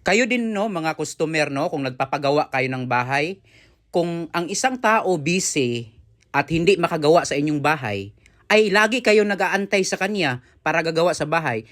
Kayo din no, mga customer no, kung nagpapagawa kayo ng bahay, kung ang isang tao busy at hindi makagawa sa inyong bahay, ay lagi kayo nag-aantay sa kanya para gagawa sa bahay.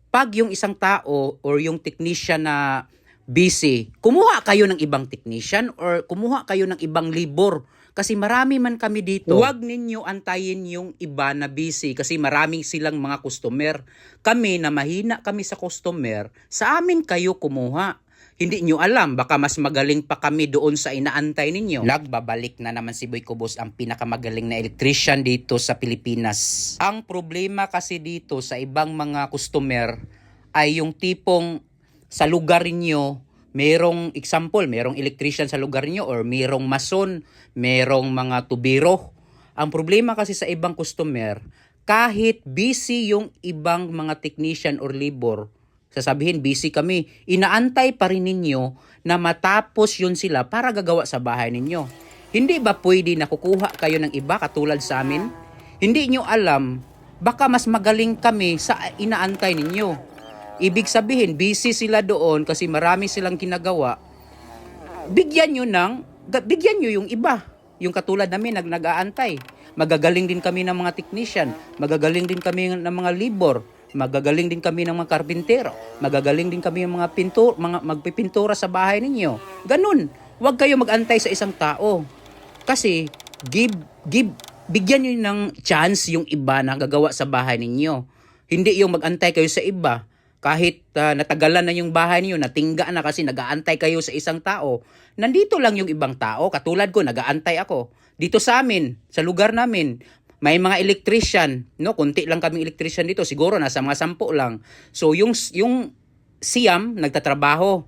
Pag yung isang tao or yung technician na busy, kumuha kayo ng ibang technician or kumuha kayo ng ibang libor. Kasi marami man kami dito. Huwag ninyo antayin yung iba na busy kasi maraming silang mga customer. Kami na mahina kami sa customer, sa amin kayo kumuha. Hindi nyo alam, baka mas magaling pa kami doon sa inaantay ninyo. Nagbabalik na naman si Boy Cubos, ang pinakamagaling na electrician dito sa Pilipinas. Ang problema kasi dito sa ibang mga customer ay yung tipong sa lugar niyo, merong example, merong electrician sa lugar niyo or merong mason, merong mga tubiro. Ang problema kasi sa ibang customer, kahit busy yung ibang mga technician or labor, sasabihin busy kami, inaantay pa rin ninyo na matapos yun sila para gagawa sa bahay ninyo. Hindi ba pwede na kukuha kayo ng iba katulad sa amin? Hindi nyo alam, baka mas magaling kami sa inaantay ninyo. Ibig sabihin, busy sila doon kasi marami silang ginagawa. Bigyan nyo yung iba. Yung katulad namin, nag-aantay. Magagaling din kami ng mga technician. Magagaling din kami ng mga labor. Magagaling din kami ng mga karpintero. Magagaling din kami ng mga magpipintura sa bahay ninyo. Ganun. Huwag kayo mag-antay sa isang tao. Kasi, bigyan nyo ng chance yung iba na gagawa sa bahay ninyo. Hindi yung mag-antay kayo sa iba. Kahit natagalan na yung bahay niyo, natingga na kasi nag-aantay kayo sa isang tao, nandito lang yung ibang tao, katulad ko, nag-aantay ako. Dito sa amin, sa lugar namin, may mga electrician, no? Kunti lang kaming electrician dito, siguro nasa mga 10 lang. So yung siyam, nagtatrabaho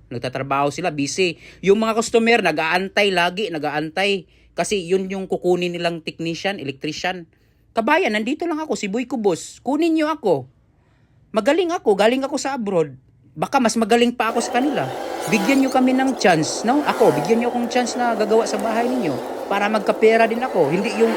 sila, busy. Yung mga customer, nag-aantay lagi, nag-aantay. Kasi yun yung kukunin nilang technician, electrician. Kabayan, nandito lang ako, si Boy Cubos, kunin niyo ako. Magaling ako, galing ako sa abroad. Baka mas magaling pa ako sa kanila. Bigyan nyo kami ng chance, no? Bigyan nyo akong chance na gagawa sa bahay ninyo para magkapera din ako. Hindi yung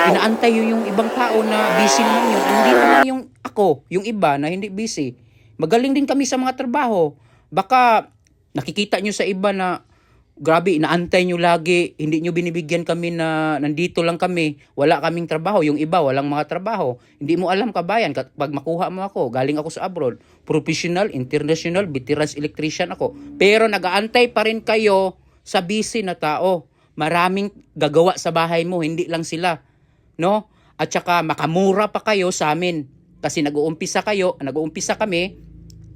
inaantay yung ibang tao na busy naman yun. Hindi naman yung ako, yung iba na hindi busy. Magaling din kami sa mga trabaho. Baka nakikita nyo sa iba na grabe, inaantay nyo lagi, hindi nyo binibigyan kami na nandito lang kami, wala kaming trabaho, yung iba walang mga trabaho. Hindi mo alam, kabayan, pag makuha mo ako, galing ako sa abroad, professional, international, veterans electrician ako. Pero nag-aantay pa rin kayo sa busy na tao. Maraming gagawa sa bahay mo, hindi lang sila. No? At saka makamura pa kayo sa amin. Kasi nag-uumpisa kami,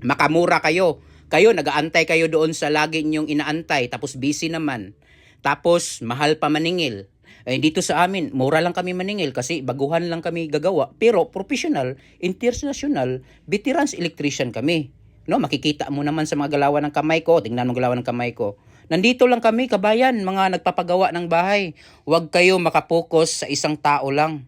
makamura kayo. Kayo, nag-aantay kayo doon sa lagi nyong inaantay, tapos busy naman. Tapos, mahal pa maningil. Dito sa amin, mura lang kami maningil kasi baguhan lang kami gagawa. Pero professional, international, veterans electrician kami. No, makikita mo naman sa mga galawan ng kamay ko. Tingnan mo galawan ng kamay ko. Nandito lang kami, kabayan, mga nagpapagawa ng bahay. Huwag kayo makapokus sa isang tao lang.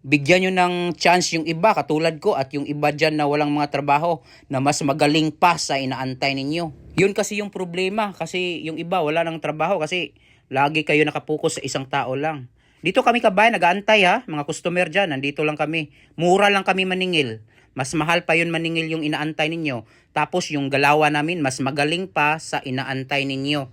Bigyan nyo ng chance yung iba katulad ko at yung iba dyan na walang mga trabaho na mas magaling pa sa inaantay ninyo. Yun kasi yung problema kasi yung iba wala nang trabaho kasi lagi kayo nakapokus sa isang tao lang. Dito kami, kabayan, nag-aantay ha, mga customer dyan, nandito lang kami. Mura lang kami maningil. Mas mahal pa yun maningil yung inaantay ninyo. Tapos yung galawa namin mas magaling pa sa inaantay ninyo.